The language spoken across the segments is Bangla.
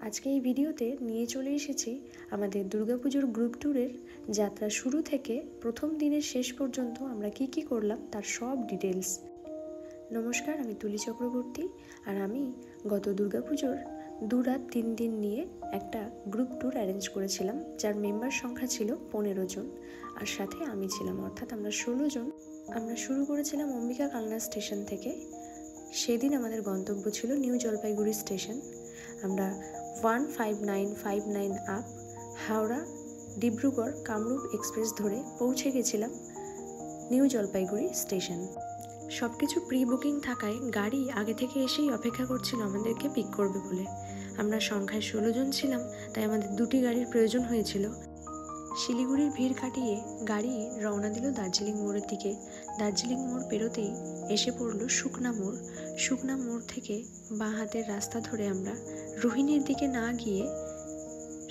আজকে এই ভিডিওতে নিয়ে চলে এসেছি আমাদের দুর্গাপুজোর গ্রুপ ট্যুরের যাত্রা শুরু থেকে প্রথম দিনের শেষ পর্যন্ত আমরা কি করলাম তার সব ডিটেলস। নমস্কার, আমি তুলি চক্রবর্তী, আর আমি গত দুর্গাপুজোর 2 রাত 3 দিন নিয়ে একটা গ্রুপ ট্যুর অ্যারেঞ্জ করেছিলাম, যার মেম্বার সংখ্যা ছিল 15 জন, আর সাথে আমি ছিলাম, অর্থাৎ আমরা 16 জন। আমরা শুরু করেছিলাম অম্বিকা কালনা স্টেশন থেকে। সেদিন আমাদের গন্তব্য ছিল নিউ জলপাইগুড়ি স্টেশন। আমরা 15959 আপ হাওড়া ডিব্রুগড় কামরূপ এক্সপ্রেস ধরে পৌঁছে গেছিলাম নিউ জলপাইগুড়ি স্টেশন। সব কিছু প্রি বুকিং থাকায় গাড়ি আগে থেকে এসেই অপেক্ষা করছিল আমাদেরকে পিক করবে বলে। আমরা সংখ্যায় 16 জন ছিলাম, তাই আমাদের 2টি গাড়ির প্রয়োজন হয়েছিল। শিলিগুড়ির ভিড় কাটিয়ে গাড়ি রওনা দিল দার্জিলিং মোড়ের দিকে। দার্জিলিং মোড় পেরোতেই এসে পড়ল শুকনা মোড়। শুকনা মোড় থেকে বাঁ হাতের রাস্তা ধরে আমরা রোহিণীর দিকে না গিয়ে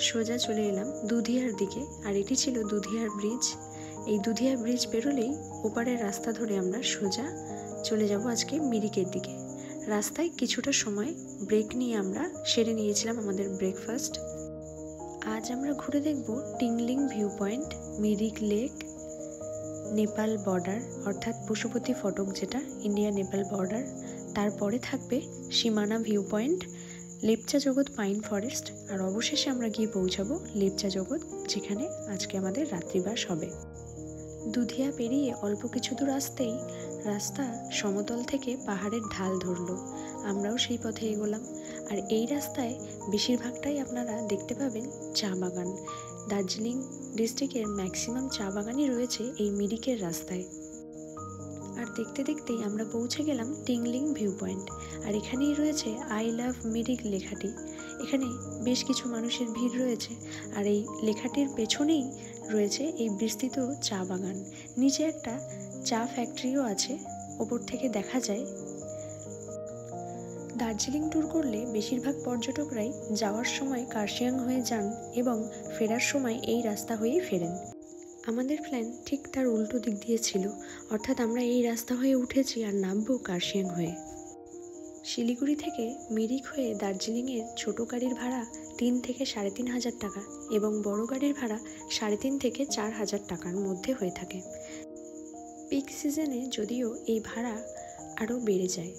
সোজা চলে এলাম দুধিয়ার দিকে, আর এটি ছিল দুধিয়ার ব্রিজ। এই দুধিয়া ব্রিজ পেরোলেই ওপারের রাস্তা ধরে আমরা সোজা চলে যাব আজকে মিরিকের দিকে। রাস্তায় কিছুটা সময় ব্রেক নিয়ে আমরা সেরে নিয়েছিলাম আমাদের ব্রেকফাস্ট। আজ আমরা ঘুরে দেখব tingling view point, Mirik lake, Nepal border অর্থাৎ পশুপতি ফটক, যেটা ইন্ডিয়া নেপাল বর্ডার। তারপরে থাকবে সীমানা ভিউ পয়েন্ট, লেপচা জগৎ পাইন ফরেস্ট, আর অবশেষে আমরা গিয়ে পৌঁছাবো লেপচা জগৎ, যেখানে আজকে আমাদের রাত্রিবাস হবে। দুধিয়া পেরিয়ে অল্প কিছু দূর আসতেই রাস্তা সমতল থেকে পাহাড়ের ঢাল ধরল। আমরাও সেই পথে এগোলাম, আর এই রাস্তায় বেশিরভাগটাই আপনারা দেখতে পাবেন চা বাগান। দার্জিলিং ডিস্ট্রিক্টের ম্যাক্সিমাম চা বাগানই রয়েছে এই মিরিকের রাস্তায়। আর দেখতে দেখতেই আমরা পৌঁছে গেলাম টিংলিং ভিউ পয়েন্ট, আর এখানেই রয়েছে আই লাভ মিরিক লেখাটি। এখানে বেশ কিছু মানুষের ভিড় রয়েছে, আর এই লেখাটির পেছনেই রয়েছে এই বিস্তৃত চা বাগান। নিচে একটা চা ফ্যাক্টরিও আছে, ওপর থেকে দেখা যায়। দার্জিলিং ট্যুর করলে বেশিরভাগ পর্যটকরাই যাওয়ার সময় কার্শিয়াং হয়ে যান এবং ফেরার সময় এই রাস্তা হয়েই ফেরেন। আমাদের প্ল্যান ঠিক তার উল্টো দিক দিয়ে ছিল, অর্থাৎ আমরা এই রাস্তা হয়ে উঠেছি আর নামবো কার্শিয়াং হয়ে। শিলিগুড়ি থেকে মিরিক হয়ে দার্জিলিংয়ের ছোটো গাড়ির ভাড়া 3 থেকে 3,500 টাকা এবং বড় গাড়ির ভাড়া 3,500 থেকে 4,000 টাকার মধ্যে হয়ে থাকে। পিক সিজনে যদিও এই ভাড়া আরও বেড়ে যায়।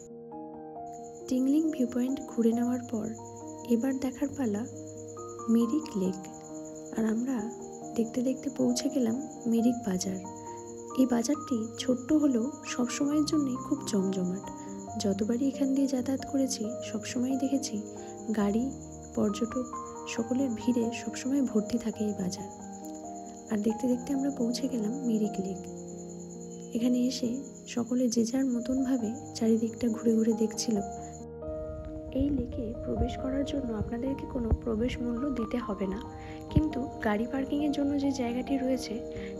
টিংলিং ভিউ পয়েন্ট ঘুরে নেওয়ার পর এবার দেখার পালা মিরিক লেক, আর আমরা দেখতে দেখতে পৌঁছে গেলাম মিরিক বাজার। এই বাজারটি ছোট্ট হলেও সবসময়ের জন্যই খুব জমজমাট। যতবারই এখান দিয়ে যাতায়াত করেছি সবসময়ই দেখেছি গাড়ি, পর্যটক সকলের ভিড়ে সবসময় ভর্তি থাকে এই বাজার। আর দেখতে দেখতে আমরা পৌঁছে গেলাম মিরিক লেক। এখানে এসে সকলে যে যার মতনভাবে চারিদিকটা ঘুরে ঘুরে দেখছিল। এই লেকে প্রবেশ করার জন্য আপনাদেরকে কোনো প্রবেশ মূল্য দিতে হবে না, কিন্তু গাড়ি পার্কিংয়ের জন্য যে জায়গাটি রয়েছে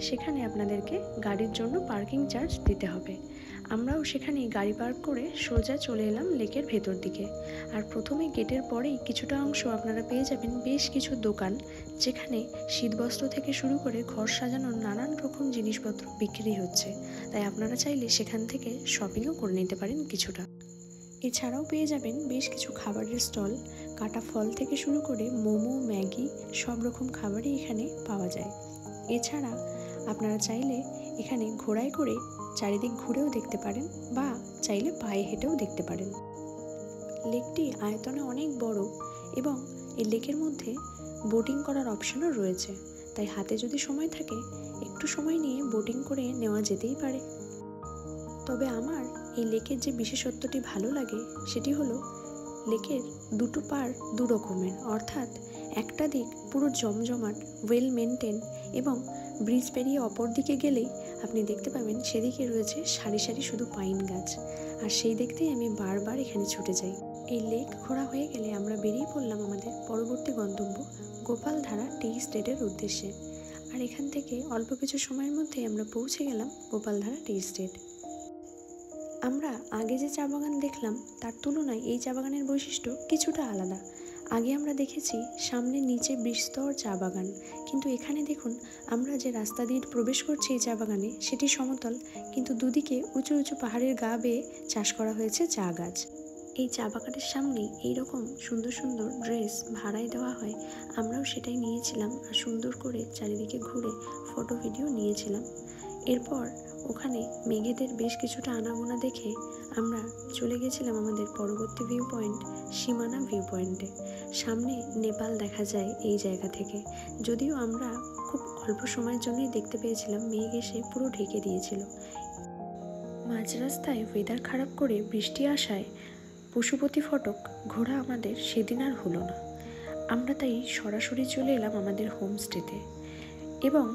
সেখানে আপনাদেরকে গাড়ির জন্য পার্কিং চার্জ দিতে হবে। আমরাও সেখানেই গাড়ি পার্ক করে সোজা চলে এলাম লেকের ভেতর দিকে। আর প্রথমে গেটের পরেই কিছুটা অংশ আপনারা পেয়ে যাবেন বেশ কিছু দোকান, যেখানে শীতবস্ত্র থেকে শুরু করে ঘর সাজানোর নানান রকম জিনিসপত্র বিক্রি হচ্ছে, তাই আপনারা চাইলে সেখান থেকে শপিংও করে নিতে পারেন কিছুটা। এছাড়াও পেয়ে যাবেন বেশ কিছু খাবারের স্টল, কাটা ফল থেকে শুরু করে মোমো, ম্যাগি, সব রকম খাবারই এখানে পাওয়া যায়। এছাড়া আপনারা চাইলে এখানে ঘোড়ায় করে চারিদিক ঘুরেও দেখতে পারেন, বা চাইলে পায়ে হেঁটেও দেখতে পারেন। লেকটি আয়তনে অনেক বড় এবং এই লেকের মধ্যে বোটিং করার অপশনও রয়েছে, তাই হাতে যদি সময় থাকে একটু সময় নিয়ে বোটিং করে নেওয়া যেতেই পারে। তবে আমার এই লেকের যে বিশেষত্বটি ভালো লাগে সেটি হলো লেকের দুটো পার দু রকমের, অর্থাৎ একটা দিক পুরো জমজমাট, ওয়েল মেনটেন, এবং ব্রিজ পেরিয়ে অপর দিকে গেলেই আপনি দেখতে পাবেন সেদিকে রয়েছে সারি সারি শুধু পাইন গাছ, আর সেই দেখতেই আমি বারবার এখানে ছুটে যাই। এই লেক ঘোরা হয়ে গেলে আমরা বেরিয়ে পড়লাম আমাদের পরবর্তী গন্তব্য গোপালধারা টি স্টেটের উদ্দেশ্যে। আর এখান থেকে অল্প কিছু সময়ের মধ্যেই আমরা পৌঁছে গেলাম গোপালধারা টি স্টেট। আমরা আগে যে চা বাগান দেখলাম তার তুলনায় এই চা বাগানের বৈশিষ্ট্য কিছুটা আলাদা। আগে আমরা দেখেছি সামনে নিচে বিস্তর চা বাগান, কিন্তু এখানে দেখুন আমরা যে রাস্তা দিয়ে প্রবেশ করছি এই চা বাগানে সেটি সমতল, কিন্তু দুদিকে উঁচু উঁচু পাহাড়ের গা বেয়ে চাষ করা হয়েছে চা গাছ। এই চা বাগানের সামনেই এইরকম সুন্দর সুন্দর ড্রেস ভাড়ায় দেওয়া হয়, আমরাও সেটাই নিয়েছিলাম আর সুন্দর করে চারিদিকে ঘুরে ফটো ভিডিও নিয়েছিলাম। এরপর ওখানে মেঘেদের বেশ কিছুটা আনাগোনা দেখে আমরা চলে গেছিলাম আমাদের পরবর্তী ভিউ পয়েন্ট সীমানা ভিউ পয়েন্টে। সামনে নেপাল দেখা যায় এই জায়গা থেকে, যদিও আমরা খুব অল্প সময়ের জন্যই দেখতে পেয়েছিলাম, মেঘ এসে পুরো ঢেকে দিয়েছিল। মাঝ রাস্তায় ওয়েদার খারাপ করে বৃষ্টি আসায় পশুপতি ফটক ঘোরা আমাদের সেদিন আর হলো না। আমরা তাই সরাসরি চলে এলাম আমাদের হোমস্টেতে, এবং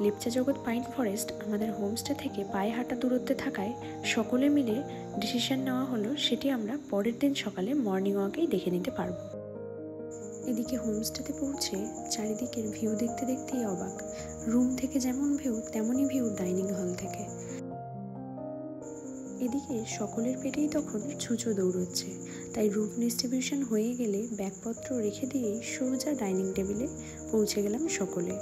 লেপচা জগৎ পাইন ফরেস্ট আমাদের হোমস্টে থেকে পায়ে হাঁটা দূরত্বে থাকায় সকলে মিলে ডিসিশন নেওয়া হলো সেটি আমরা পরের দিন সকালে মর্নিং ওয়াকেই দেখে নিতে পারবো। এদিকে হোমস্টেতে পৌঁছে চারিদিকের ভিউ দেখতে দেখতেই অবাক। রুম থেকে যেমন ভিউ তেমনই ভিউ ডাইনিং হল থেকে। এদিকে সকলের পেটেই তখন ছুঁচো দৌড়চ্ছে, তাই রুম ডিস্ট্রিবিউশন হয়ে গেলে ব্যাগপত্র রেখে দিয়েই সোজা ডাইনিং টেবিলে পৌঁছে গেলাম সকলে।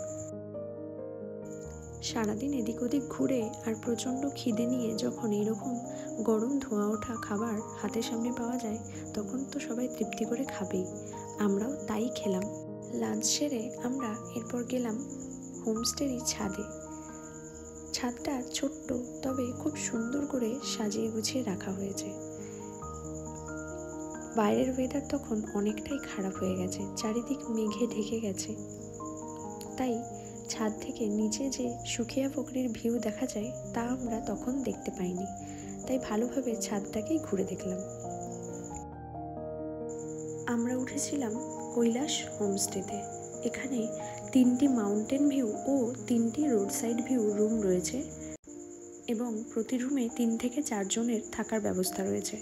সারাদিন এদিক ওদিক ঘুরে আর প্রচণ্ড খিদে নিয়ে যখন এরকম গরম ধোঁয়া ওঠা খাবার হাতের সামনে পাওয়া যায় তখন তো সবাই তৃপ্তি করে খাবেই, আমরাও তাই খেলাম। লাঞ্চ সেরে আমরা এরপর গেলাম হোমস্টেরই ছাদে। ছাদটা ছোট্ট, তবে খুব সুন্দর করে সাজিয়ে গুছিয়ে রাখা হয়েছে। বাইরের ওয়েদার তখন অনেকটাই খারাপ হয়ে গেছে, চারিদিক মেঘে ঢেকে গেছে, তাই ছাদ থেকে নিচে যে সুখিয়া ফকরির ভিউ দেখা যায় তা আমরা তখন দেখতে পাইনি, তাই ভালোভাবে ছাদটাকেই ঘুরে দেখলাম। আমরা উঠেছিলাম কৈলাস হোমস্টেতে। এখানে 3টি মাউন্টেন ভিউ ও 3টি রোড সাইড ভিউ রুম রয়েছে, এবং প্রতি রুমে 3 থেকে 4 জনের থাকার ব্যবস্থা রয়েছে।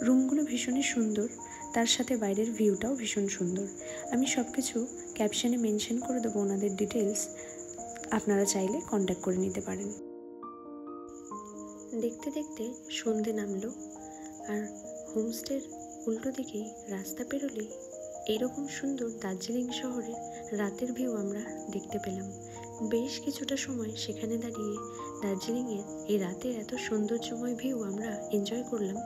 রুমগুলো ভীষণই সুন্দর, তার সাথে বাইরের ভিউটাও ভীষণ সুন্দর। আমি সব কিছু ক্যাপশনে মেনশন করে দেবো ওনাদের ডিটেলস, আপনারা চাইলে কন্ট্যাক্ট করে নিতে পারেন। দেখতে দেখতে সন্ধে নামলো, আর হোমস্টের উল্টো দিকেই রাস্তা পেরোলেই এইরকম সুন্দর দার্জিলিং শহরের রাতের ভিউ আমরা দেখতে পেলাম। বেশ কিছুটা সময় সেখানে দাঁড়িয়ে দার্জিলিংয়ের এই রাতের এত সৌন্দর্যময় ভিউ আমরা এনজয় করলাম।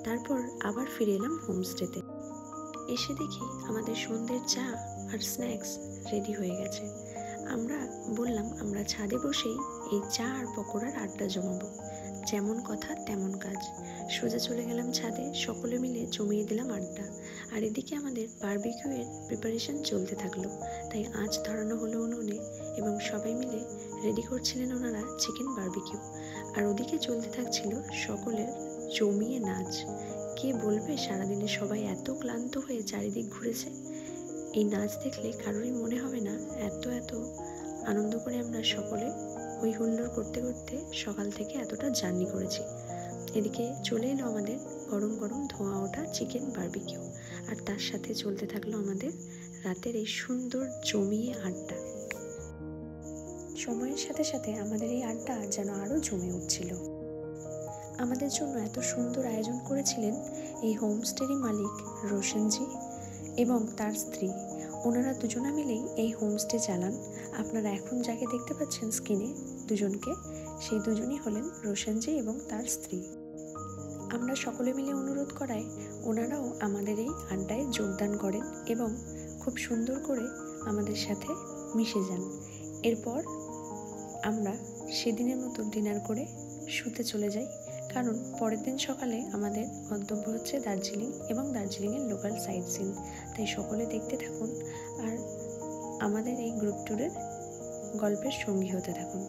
তারপর আবার ফিরে এলাম হোমস্টেতে। এসে দেখি আমাদের সন্ধ্যের চা আর স্ন্যাক্স রেডি হয়ে গেছে। আমরা বললাম আমরা ছাদে বসেই এই চা আর পকোড়ার আড্ডা জমাবো। যেমন কথা তেমন কাজ, সোজা চলে গেলাম ছাদে, সকলে মিলে জমিয়ে দিলাম আড্ডা। আর এদিকে আমাদের বারবিকিউয়ের প্রিপারেশন চলতে থাকলো, তাই আঁচ ধরানো হলো উনুনে এবং সবাই মিলে রেডি করছিলেন ওনারা চিকেন বারবিকিউ। আর ওদিকে চলতে থাকছিল সকলের জমিয়ে নাচ। কে বলবে সারাদিনে সবাই এত ক্লান্ত হয়ে চারিদিক ঘুরেছে, এই নাচ দেখলে কারোরই মনে হবে না এত আনন্দ করে আমরা সকলে হই হুল্লোড় করতে করতে সকাল থেকে এতটা জার্নি করেছি। এদিকে চলে এলো আমাদের গরম গরম ধোঁয়া ওঠা চিকেন বারবিকিউ, আর তার সাথে চলতে থাকলো আমাদের রাতের এই সুন্দর জমিয়ে আড্ডা। সময়ের সাথে সাথে আমাদের এই আড্ডা যেন আরও জমে উঠছিল। আমাদের জন্য এত সুন্দর আয়োজন করেছিলেন এই হোমস্টেরই মালিক রোশনজি এবং তার স্ত্রী। ওনারা দুজনা মিলেই এই হোমস্টে চালান। আপনারা এখন যাকে দেখতে পাচ্ছেন স্ক্রিনে দুজনকে, সেই দুজনই হলেন রোশনজি এবং তার স্ত্রী। আমরা সকলে মিলে অনুরোধ করায় ওনারাও আমাদের এই আড্ডায় যোগদান করেন এবং খুব সুন্দর করে আমাদের সাথে মিশে যান। এরপর আমরা সেদিনের মতো ডিনার করে শুতে চলে যাই, কারণ পরের দিন সকালে আমাদের গন্তব্য হচ্ছে দার্জিলিং এবং দার্জিলিংয়ের লোকাল সাইট সিন। তাই সকলে দেখতে থাকুন আর আমাদের এই গ্রুপ ট্যুরের গল্পের সঙ্গী হতে থাকুন।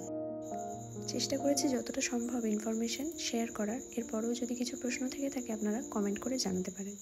চেষ্টা করেছি যতটা সম্ভব ইনফরমেশন শেয়ার করার। এরপরেও যদি কিছু প্রশ্ন থেকে থাকে আপনারা কমেন্ট করে জানাতে পারেন।